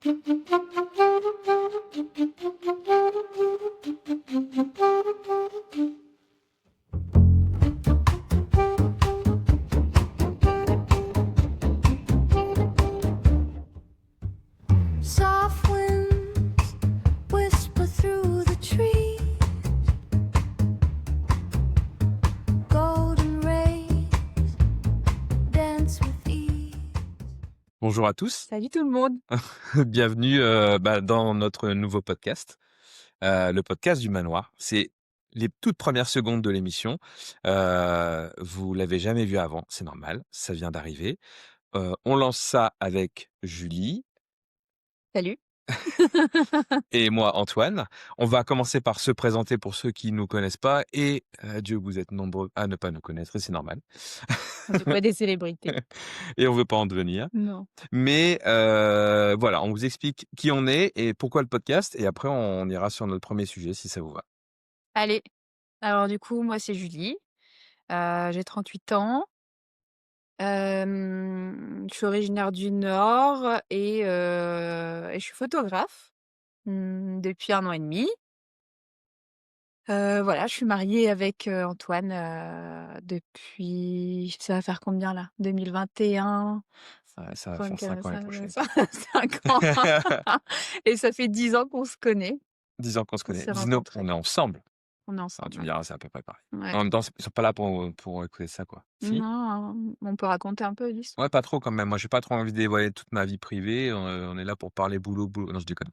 Soft winds whisper through the trees. Golden rays dance with ease. Bonjour à tous, Salut tout le monde. bienvenue dans notre nouveau podcast, le podcast du manoir. C'est les toutes premières secondes de l'émission. Vous l'avez jamais vu avant, c'est normal, ça vient d'arriver. On lance ça avec Julie Salut. et moi Antoine. On va commencer par se présenter pour ceux qui nous connaissent pas et Dieu vous êtes nombreux à ne pas nous connaître et c'est normal. On n'est pas des célébrités. Et on veut pas en devenir. Non. Mais voilà, on vous explique qui on est et pourquoi le podcast et après on ira sur notre premier sujet si ça vous va. Allez. Alors du coup, moi c'est Julie. J'ai 38 ans. Je suis originaire du Nord et je suis photographe depuis 1 an et demi. Voilà, je suis mariée avec Antoine depuis... Ça va faire combien là? 2021. Ça va faire 5 ans l'année prochaine. 5 ans. Et ça fait 10 ans qu'on se connaît. 10 ans qu'on se On connaît. s'est 19, rencontrés. on est ensemble. On est Ah, ensemble. tu me diras, c'est à peu près pareil. Ouais. En même temps, ils sont pas là pour écouter ça, quoi. Si? Non, on peut raconter un peu l'histoire. Ouais, pas trop quand même. Moi, j'ai pas trop envie de dévoiler toute ma vie privée. On est là pour parler boulot, boulot. Non, je déconne.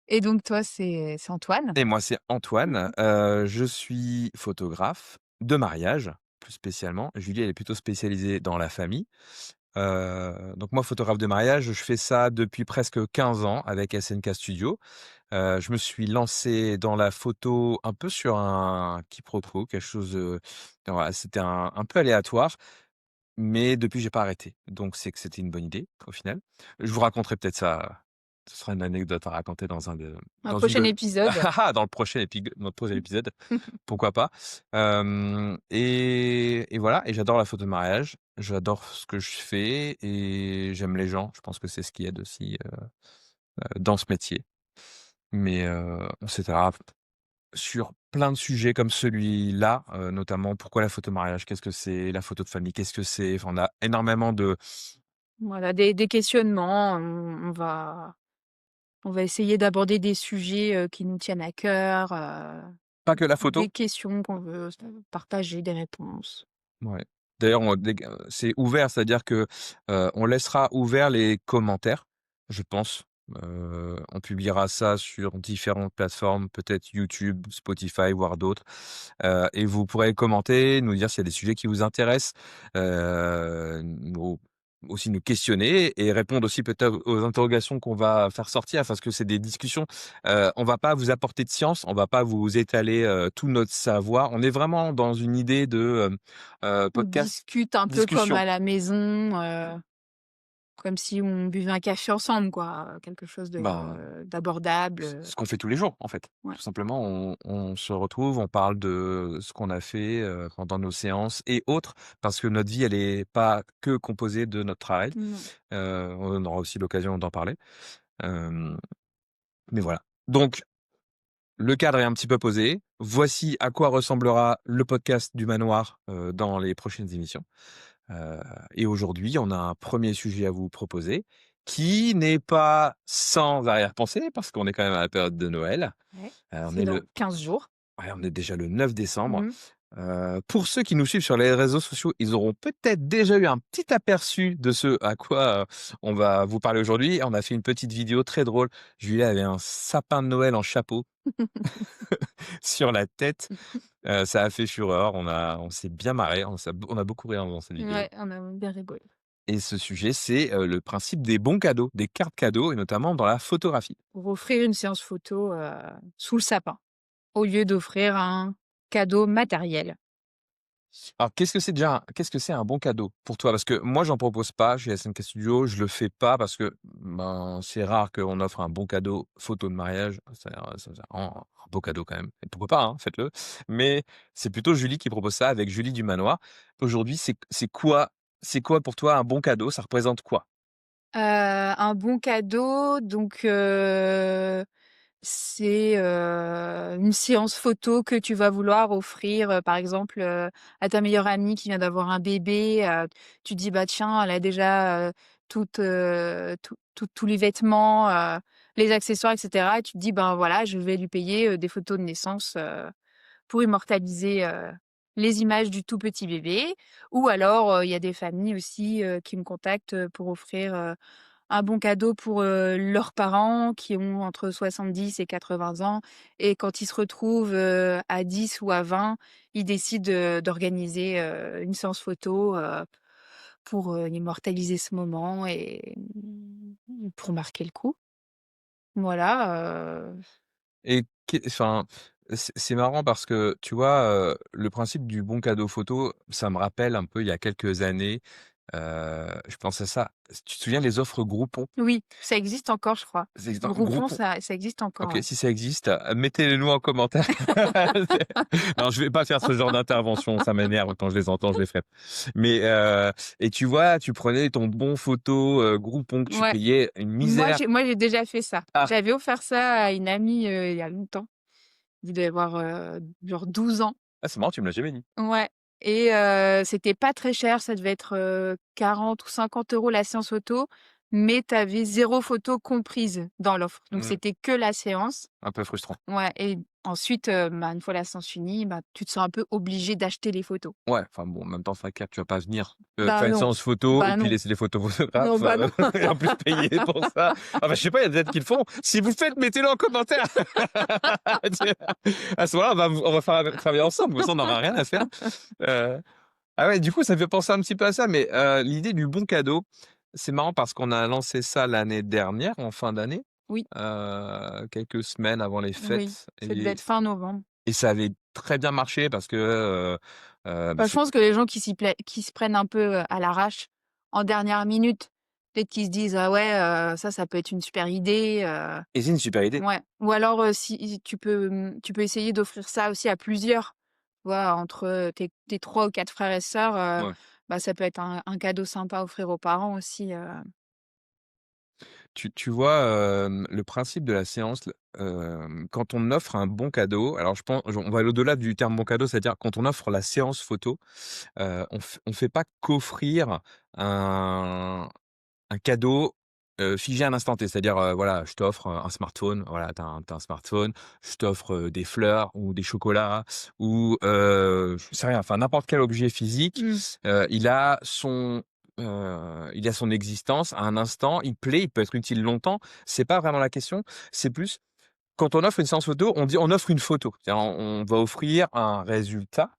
Et donc toi, c'est Antoine. Et moi, c'est Antoine. Je suis photographe de mariage, plus spécialement. Julie, elle est plutôt spécialisée dans la famille. Donc moi, photographe de mariage, je fais ça depuis presque 15 ans avec SNK Studio. Je me suis lancé dans la photo un peu sur un quiproquo, quelque chose, voilà, c'était un peu aléatoire, mais depuis, j'ai pas arrêté. Donc c'est que c'était une bonne idée, au final. Je vous raconterai peut-être ça, ce sera une anecdote à raconter dans un de Un dans une prochain de épisode. dans le prochain épisode, pourquoi pas. Et voilà, et j'adore la photo de mariage, j'adore ce que je fais et j'aime les gens. Je pense que c'est ce qui aide aussi, dans ce métier. Mais on s'étalera sur plein de sujets comme celui-là, notamment pourquoi la photo mariage? Qu'est-ce que c'est? La photo de famille, qu'est-ce que c'est? Enfin, on a énormément de Voilà, des questionnements. On va essayer d'aborder des sujets qui nous tiennent à cœur, pas que la photo. des questions qu'on veut partager, des réponses. Ouais. D'ailleurs, c'est ouvert, c'est-à-dire que, on laissera ouvert les commentaires, je pense. On publiera ça sur différentes plateformes, peut-être YouTube, Spotify, voire d'autres. Et vous pourrez commenter, nous dire s'il y a des sujets qui vous intéressent, aussi nous questionner et répondre aussi peut-être aux interrogations qu'on va faire sortir parce que c'est des discussions. On va pas vous apporter de science, on va pas vous étaler, tout notre savoir. On est vraiment dans une idée de, On podcast discute un peu comme discussion. à la maison, comme si on buvait un café ensemble, quoi. Quelque chose Ben, d'abordable. ce qu'on fait tous les jours, en fait. Ouais. Tout simplement, on se retrouve, on parle de ce qu'on a fait, pendant nos séances et autres, parce que notre vie, elle est pas que composée de notre travail. Non. On aura aussi l'occasion d'en parler. Hem, mais voilà. Donc le cadre est un petit peu posé. Voici à quoi ressemblera le podcast du manoir, dans les prochaines émissions. Et aujourd'hui, on a un premier sujet à vous proposer qui n'est pas sans arrière-pensée parce qu'on est quand même à la période de Noël. Ouais. On C'est est dans le 15 jours. Ouais, on est déjà le 9 décembre. Mmh. Pour ceux qui nous suivent sur les réseaux sociaux, ils auront peut-être déjà eu un petit aperçu de ce à quoi, on va vous parler aujourd'hui. On a fait une petite vidéo très drôle. Julie avait un sapin de Noël en chapeau sur la tête. Ça a fait fureur. On s'est bien marré. On a beaucoup ri dans cette vidéo. Ouais, on a bien rigolé. Et ce sujet, c'est, le principe des bons cadeaux, des cartes cadeaux et notamment dans la photographie. Pour offrir une séance photo sous le sapin, au lieu d'offrir un cadeau matériel. Alors, qu'est-ce que c'est un bon cadeau pour toi? Parce que moi, j'en propose pas chez SNK Studio, je le fais pas parce que, ben, c'est rare qu'on offre un bon cadeau photo de mariage, ça rend un beau cadeau quand même et pourquoi pas, hein, faites-le. Mais c'est plutôt Julie qui propose ça avec Julie du Manoir. Aujourd'hui, c'est quoi pour toi un bon cadeau? Ça représente quoi? Un bon cadeau, donc c'est, une séance photo que tu vas vouloir offrir, par exemple, à ta meilleure amie qui vient d'avoir un bébé, tu te dis: «Bah, tiens, elle a déjà, toutes, tous les vêtements, les accessoires et cetera» et tu te dis: «Ben, voilà, je vais lui payer, des photos de naissance, pour immortaliser, les images du tout petit bébé». Ou alors, il y a des familles aussi, qui me contactent, pour offrir, un bon cadeau pour, leurs parents qui ont entre 70 et 80 ans et quand ils se retrouvent, à 10 ou à 20, ils décident, d'organiser, une séance photo, pour, immortaliser ce moment et pour marquer le coup. Voilà, Et enfin, c'est marrant parce que, tu vois, le principe du bon cadeau photo, ça me rappelle un peu il y a quelques années, je pense à ça. Tu te souviens les offres Groupon? oui, ça existe encore, je crois. Ça existe Groupon, Groupon? ça existe encore, OK, ouais. si ça existe, mettez-les nous en commentaire. Non, je vais pas faire ce genre d'intervention, ça m'énerve quand je les entends, je les ferai. Mais et tu vois, tu prenais ton bon photo, Groupon que tu Ouais. payais une Moi, misère. j'ai déjà fait ça. Ah! J'avais offert ça à une amie, il y a longtemps. Il devait avoir, genre 12 ans. Ah, c'est marrant, tu me l'as jamais dit. Ouais et c'était pas très cher, ça devait être, 40 ou 50 € la séance photo, mais tu avais 0 photo comprise dans l'offre. Donc Mmh, c'était que la séance. un peu frustrant. Ouais et ensuite, bah, une fois la séance finie, bah, tu te sens un peu obligé d'acheter les photos. Ouais, enfin bon, en même temps, ça capte, tu vas pas venir, Bah faire une non, séance photo et bah puis non, laisser les photos non, photographes, bah non. et en plus payer pour ça. Enfin, je sais pas, il y a peut-être qui le font. Si vous le faites, mettez-le en commentaire. À ce moment-là, on va faire travailler ensemble, comme ça on n'aura rien à faire. Heu, ah ouais, du coup, ça me fait penser un petit peu à ça, mais l'idée du bon cadeau, c'est marrant parce qu'on a lancé ça l'année dernière, en fin d'année, Oui, quelques semaines avant les oui, fêtes ça devait être fin novembre. et ça avait très bien marché parce que, bah, Bah, je pense que les gens qui se prennent un peu, à l'arrache, en dernière minute, peut-être qu'ils se disent: «Ah ouais, ça peut être une super idée», et c'est une super idée. ouais. Ou alors, si tu peux essayer d'offrir ça aussi à plusieurs. Tu vois? Entre, tes 3 ou 4 frères et sœurs, Ouais. bah, ça peut être un cadeau sympa à offrir aux parents aussi, Tu vois, le principe de la séance, quand on offre un bon cadeau, alors je pense on va aller au-delà du terme bon cadeau, c'est-à-dire quand on offre la séance photo, on fait pas qu'offrir un un cadeau, figé à un instant T. C'est-à-dire, voilà, je t'offre, un smartphone, voilà, tu as un smartphone, je t'offre, des fleurs ou des chocolats ou, je sais rien, enfin n'importe quel objet physique, mmh, il a son existence à un instant, il plaît, il peut être utile longtemps. C'est pas vraiment la question, c'est plus quand on offre une séance photo, on dit: «On offre une photo». C'est-à-dire on va offrir un résultat,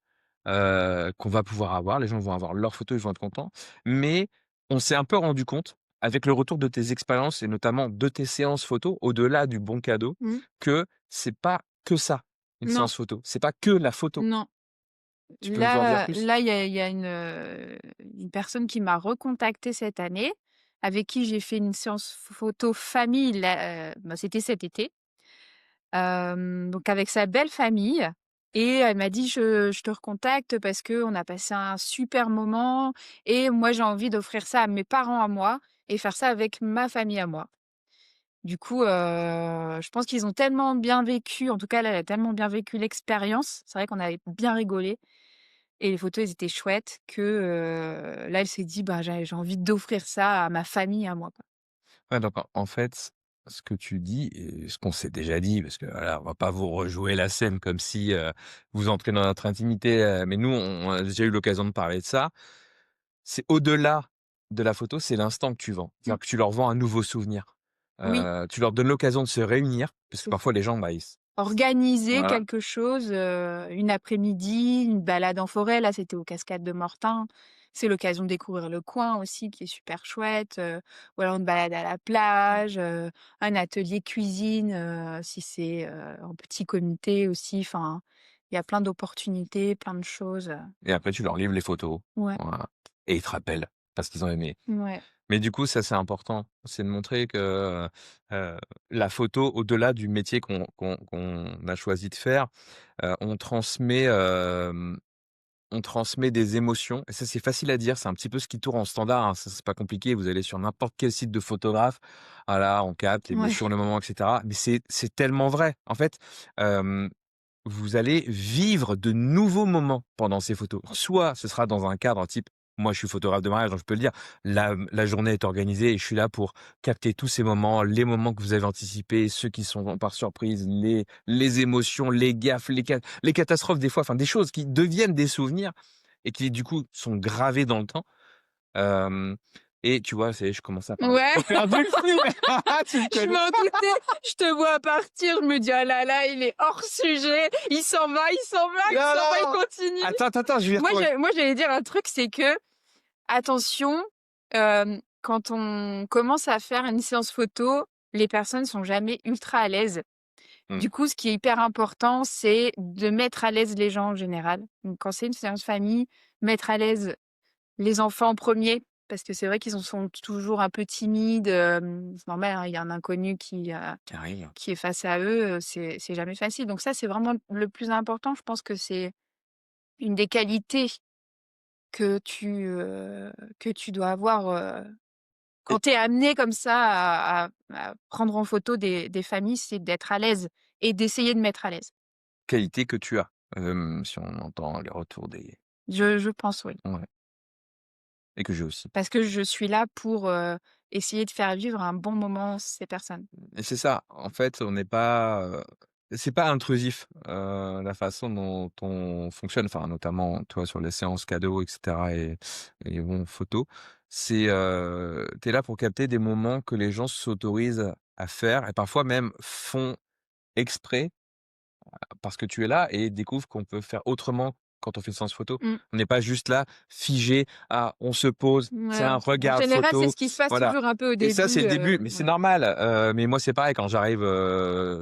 qu'on va pouvoir avoir. Les gens vont avoir leur photo, ils vont être contents. Mais on s'est un peu rendu compte, avec le retour de tes expériences et notamment de tes séances photos, au-delà du bon cadeau, mmh. que c'est pas que ça, une Non, séance photo. C'est pas que la photo. non. Tu peux nous en dire plus? Là, il y a une personne qui m'a recontactée cette année, avec qui j'ai fait une séance photo famille là, bah, c'était cet été. Donc avec sa belle famille et elle m'a dit: «Je te recontacte parce qu'on a passé un super moment et moi j'ai envie d'offrir ça à mes parents à moi et faire ça avec ma famille à moi». Du coup, je pense qu'ils ont tellement bien vécu, en tout cas, elle a tellement bien vécu l'expérience, c'est vrai qu'on avait bien rigolé et les photos, elles étaient chouettes que, là, elle s'est dit: «Bah, j'ai envie d'offrir ça à ma famille à moi, quoi». Ouais, donc en fait, ce que tu dis et ce qu'on s'est déjà dit, parce que voilà, on va pas vous rejouer la scène comme si, vous entrez dans notre intimité, mais nous, on a déjà eu l'occasion de parler de ça. C'est au-delà de la photo, c'est l'instant que tu vends. Mmh. C'est-à-dire que tu leur vends un nouveau souvenir. Oui, Tu leur donnes l'occasion de se réunir, parce que c'est parfois les gens, bah, ils s organiser voilà, quelque chose, une après-midi, une balade en forêt, là, c'était aux Cascades de Mortain. C'est l'occasion de découvrir le coin aussi qui est super chouette, ou alors une balade à la plage, un atelier cuisine, si c'est, en petit comité aussi. Enfin, il y a plein d'opportunités, plein de choses, et après tu leur livres les photos, ouais, voilà, et ils te rappellent parce qu'ils ont aimé. ouais. Mais du coup, ça, c'est important. C'est de montrer que, heu, la photo, au-delà du métier qu'on a choisi de faire, on transmet, on transmet des émotions et ça, c'est facile à dire, c'est un petit peu ce qui tourne en standard, hein, ça, c'est pas compliqué. Vous allez sur n'importe quel site de photographe, voilà, on capte Ouais. l'émotion, le moment et cetera. Mais c'est tellement vrai. En fait, hem vous allez vivre de nouveaux moments pendant ces photos. Soit ce sera dans un cadre type moi je suis photographe de mariage, donc je peux le dire, la journée est organisée et je suis là pour capter tous ces moments, les moments que vous avez anticipés, ceux qui sont par surprise, les émotions, les gaffes, les catastrophes des fois, enfin des choses qui deviennent des souvenirs et qui du coup sont gravés dans le temps. Hem et tu vois, je commence à parler. Ouais, On fait un truc fou, tu me je connais. m'en doutais. Je te vois partir, je me dis: «Ah là là, il est hors sujet, il s'en va, il s'en va, il Non, s'en va, il non! continue». Attends, je vais y retourner. Moi, j'allais dire un truc, c'est que attention, quand on commence à faire une séance photo, les personnes sont jamais ultra à l'aise. Mmh. Du coup, ce qui est hyper important, c'est de mettre à l'aise les gens en général. Donc quand c'est une séance famille, mettre à l'aise les enfants en premier, parce que c'est vrai qu'ils en sont toujours un peu timides, c'est normal, hein, il y a un inconnu Qui arrive. qui est face à eux, c'est jamais facile. Donc ça, c'est vraiment le plus important. Je pense que c'est une des qualités que tu dois avoir, quand tu es amené comme ça à prendre en photo des familles, c'est d'être à l'aise et d'essayer de mettre à l'aise. Qualité que tu as, si on entend les retours des Je pense, oui. ouais et que j'ai aussi Parce que je suis là pour, essayer de faire vivre un bon moment ces personnes. et c'est ça, en fait, on n'est pas, c'est pas intrusif, la façon dont on fonctionne, enfin, notamment, tu vois, sur les séances cadeaux et cetera et bon, photos. Tu es là pour capter des moments que les gens s'autorisent à faire et parfois même font exprès parce que tu es là et découvrent qu'on peut faire autrement quand on fait une séance photo. Mmh. On n'est pas juste là, figé, ah, on se pose, Ouais, tiens, en regarde, général, c'est photo, ce qui se passe voilà. toujours un peu au Et ça, c'est début, le début, mais c'est ouais. normal. Mais moi, c'est pareil, quand j'arrive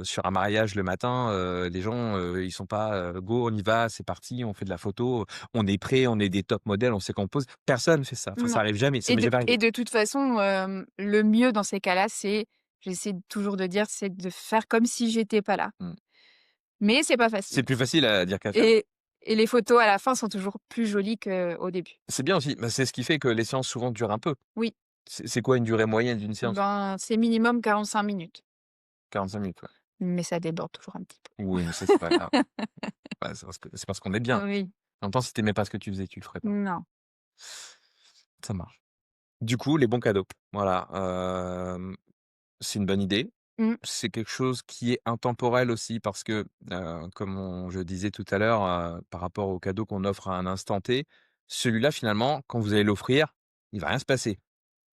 sur un mariage le matin, les gens, ils sont pas go, on y va, c'est parti, on fait de la photo, on est prêt, on est des top modèles, on sait qu'on pose. Personne fait ça. Enfin, ça Non arrive jamais, ça m'est jamais et arrivé. de toute façon, le mieux dans ces cas-là, c'est j'essaie toujours de dire, c'est de faire comme si j'étais pas là. Mm. Mais c'est pas C'est facile plus facile à dire qu'à faire. et les photos à la fin sont toujours plus jolies qu'au début. C'est bien aussi, bah, c'est ce qui fait que les séances souvent durent un peu. Oui, C'est quoi une durée moyenne d'une séance? ben, c'est minimum 45 minutes, 45 minutes, ouais. mais ça déborde toujours un petit peu. Oui, mais ça, c'est pas grave. Bah, c'est parce qu'on est bien. Oui, En même temps, si tu aimais pas ce que tu faisais, tu le ferais pas. non. Ça marche. Du coup, les bons cadeaux. Voilà, c'est une bonne idée. Mmh. C'est quelque chose qui est intemporel aussi parce que, comme je disais tout à l'heure, par rapport au cadeau qu'on offre à un instant T, celui-là finalement, quand vous allez l'offrir, il va rien se passer,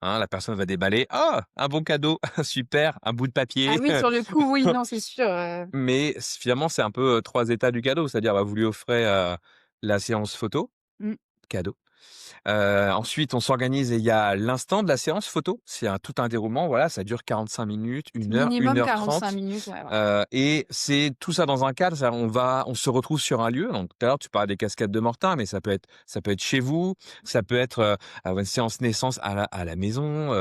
hein. La personne va déballer: «Ah! Un bon cadeau, super, un bout de Ah papier». oui, sur le coup, oui, non, c'est sûr, Mais finalement, c'est un peu, 3 états du cadeau. C'est-à-dire, bah, vous lui offrez, la séance photo, mmh, cadeau. Ensuite, on s'organise et il y a l'instant de la séance photo. C'est tout un déroulement, voilà, ça dure 45 minutes, 1 heure, une minimum heure 45 30. minutes, ouais, ouais. Et c'est tout ça dans un cadre, c'est-à-dire on se retrouve sur un lieu. Donc tout à l'heure, tu parlais des cascades de Mortain, mais ça peut être chez vous, ça peut être, une séance naissance à la maison,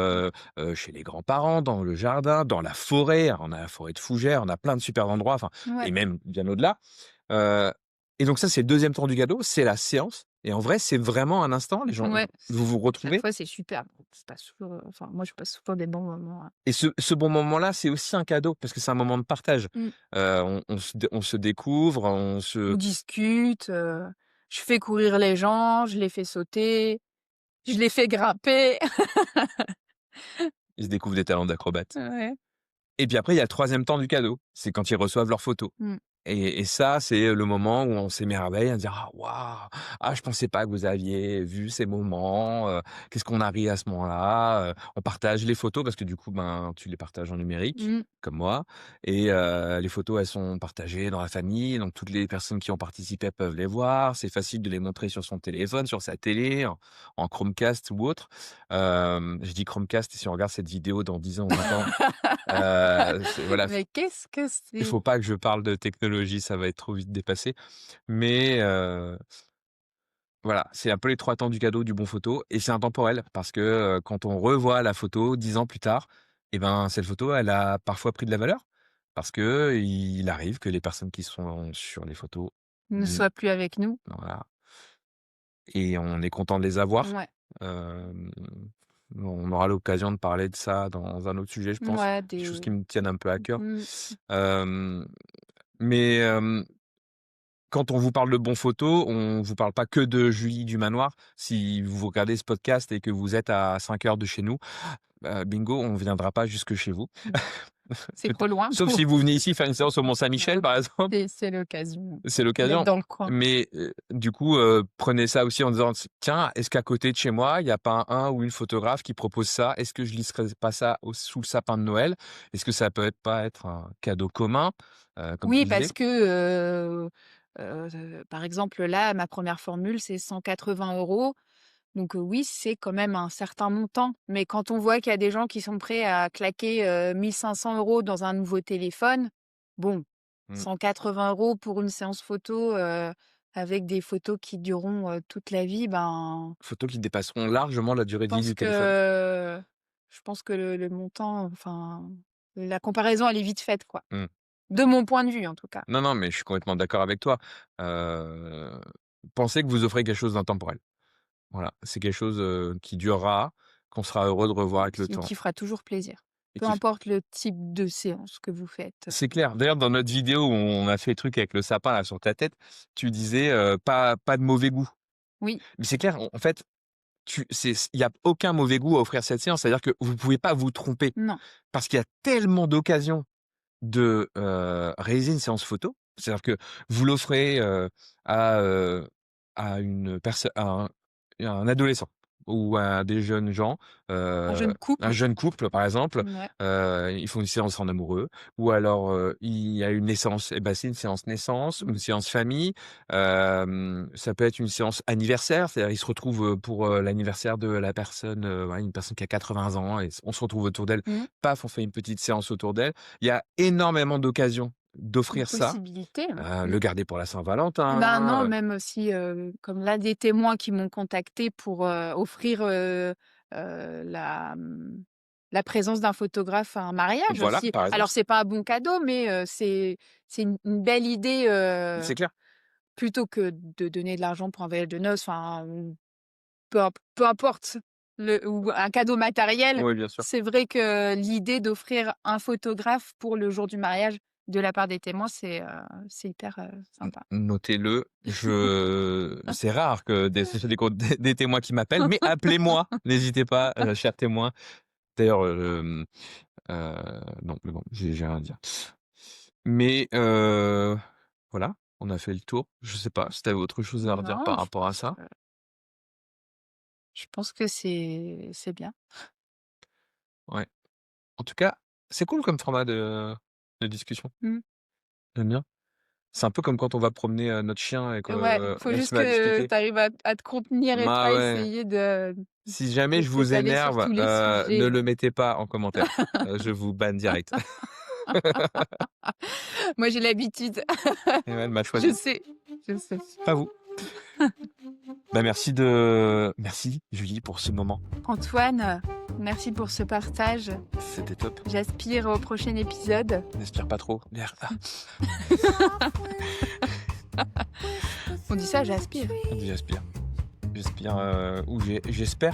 chez les grands-parents, dans le jardin, dans la forêt. Alors, on a la forêt de Fougères, on a plein de super endroits, enfin Ouais, et même bien au-delà. Heu et donc ça, c'est le 2e temps du cadeau, c'est la séance et en vrai, c'est vraiment un instant, les gens ouais, vous vous chaque retrouvez fois, c'est super. Je passe toujours, enfin, moi, je passe souvent des bons moments, hein. et ce bon moment-là, c'est aussi un cadeau parce que c'est un moment de partage. Mmh. On se découvre, On discute, je fais courir les gens, je les fais sauter, je les fais grimper. ils se découvrent des talents d'acrobates. Ouais. Et puis après, il y a le 3e temps du cadeau, c'est quand ils reçoivent leurs photos. Mmh. Et ça, c'est le moment où on s'émerveille, à dire: «Ah waouh! Ah je pensais pas que vous aviez vu ces moments, qu'est-ce qu'on a ri à ce moment-là», on partage les photos parce que du coup, ben, tu les partages en numérique, Mmh. comme moi et les photos, elles sont partagées dans la famille, donc toutes les personnes qui ont participé peuvent les voir. C'est facile de les montrer sur son téléphone, sur sa télé, en Chromecast ou autre. Je dis Chromecast, si on regarde cette vidéo dans 10 ans ou 20 ans, c'est voilà. Mais qu'est-ce que Il c'est? faut pas que je parle de technologie, ça va être trop vite dépassé. Mais voilà, c'est un peu les 3 temps du cadeau du bon photo et c'est intemporel parce que, quand on revoit la photo 10 ans plus tard et ben, cette photo, elle a parfois pris de la valeur parce qu'il arrive que les personnes qui sont sur les photos, Ne mmh, soit plus avec nous. voilà, et on est content de les avoir. Ouais, Hem, on aura l'occasion de parler de ça dans un autre sujet, je pense. ouais, Des choses des qui me tiennent un peu à cœur. mmh, Hem, mais quand on vous parle de bons photos, on vous parle pas que de Julie du Manoir. Si vous regardez ce podcast et que vous êtes à 5 heures de chez nous, bingo, on viendra pas jusque chez vous. c'est Peut trop loin sauf pour si vous venez ici faire une séance au ouais, Mont-Saint-Michel, par exemple, c'est l'occasion c'est d'être l'occasion. dans le coin. Mais, du coup, prenez ça aussi en disant: «Tiens, est-ce qu'à côté de chez moi, il y a pas un ou une photographe qui propose ça? Est-ce que je lisserai pas ça sous le sapin de Noël? Est-ce que ça peut pas être un cadeau commun?» Comme tu Oui, disais. parce que, par exemple, là, ma première formule, c'est 180 €. Donc, oui, c'est quand même un certain montant. Mais quand on voit qu'il y a des gens qui sont prêts à claquer, 1 500 € dans un nouveau téléphone, bon, Mmh. 180 € pour une séance photo, avec des photos qui dureront, toute la vie, ben, Photos qui dépasseront largement la durée je de vie pense du téléphone. que je pense que le montant, enfin, la comparaison, elle est vite faite, quoi. Mmh. De mon point de vue, en tout cas. Non, non, mais je suis complètement d'accord avec toi. Heu, Pensez que vous offrez quelque chose d'intemporel. Voilà, c'est quelque chose, qui durera, qu'on sera heureux de revoir avec le temps Qui fera toujours plaisir. et Peu importe le type de séance que vous faites. c'est clair. D'ailleurs, dans notre vidéo où on a fait le truc avec le sapin là sur ta tête, tu disais, pas de mauvais goût. Oui, Mais c'est clair, en fait, il y a aucun mauvais goût à offrir cette séance. C'est-à-dire que vous pouvez pas vous tromper non. parce qu'il y a tellement d'occasions de, réaliser une séance photo. C'est-à-dire que vous l'offrez, à, à une personne, à un adolescent ou à des jeunes gens, Un heu, jeune un couple. jeune couple par exemple, Ouais. ils font une séance en amoureux ou alors, il y a une naissance et ben c'est une séance naissance ou Mmh. une séance famille. Ça peut être une séance anniversaire, c'est-à-dire ils se retrouvent, pour, l'anniversaire de la personne, voilà, une personne qui a 80 ans et on se retrouve autour d'elle. Mmh. Paf, on fait une petite séance autour d'elle. Il y a énormément d'occasions Une d'offrir ça, possibilité, hein. Mmh. le garder pour la Ben, non, Saint-Valentin, même aussi, comme là, des témoins qui m'ont contacté pour, offrir, la présence d'un photographe à un mariage voilà, aussi. par exemple, Alors c'est pas un bon cadeau, mais, c'est une belle idée, c'est clair. plutôt que de donner de l'argent pour un voyage de noces, enfin, peu importe ou un cadeau matériel. Oui, bien sûr. C'est vrai que l'idée d'offrir un photographe pour le jour du mariage de la part des témoins, c'est hyper, sympa. Notez-le, c'est rare que des témoins qui m'appellent, mais appelez-moi, n'hésitez pas, chers témoins. D'ailleurs, non, mais bon, j'ai rien à dire. Mais voilà, on a fait le tour. Je sais pas si tu avais autre chose à redire Non, par rapport à ça? je pense que c'est bien. Ouais. En tout cas, c'est cool comme format de discussion. Mmh. J'aime bien. C'est un peu comme quand on va promener, notre chien et Ouais, qu'on faut se juste met à que discuter. tu arrives à te contenir et Ah pas ouais. essayer de Si jamais de je vous t'étaler sur énerve, tous les ne sujets. le mettez pas en commentaire. Je vous banne direct. Moi, j'ai l'habitude. Et ouais, elle m'a Je choisi, sais, je sais. pas vous. Bah, merci Julie pour ce moment. Antoine, merci pour ce partage. C'était top. J'aspire au prochain épisode. N'aspire pas trop. Merde. On dit ça, j'aspire. On dit j'aspire. J'aspire, ou j'espère.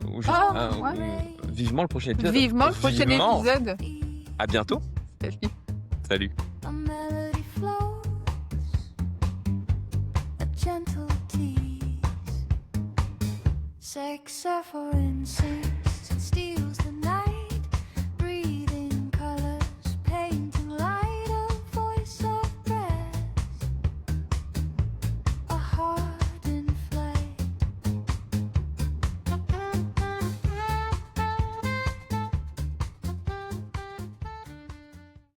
Ou Ah, ou ouais. vivement le prochain épisode. Vivement le prochain Vivement. épisode. À bientôt. Salut. Salut. A melody flows, a gentle tease, sex for insane.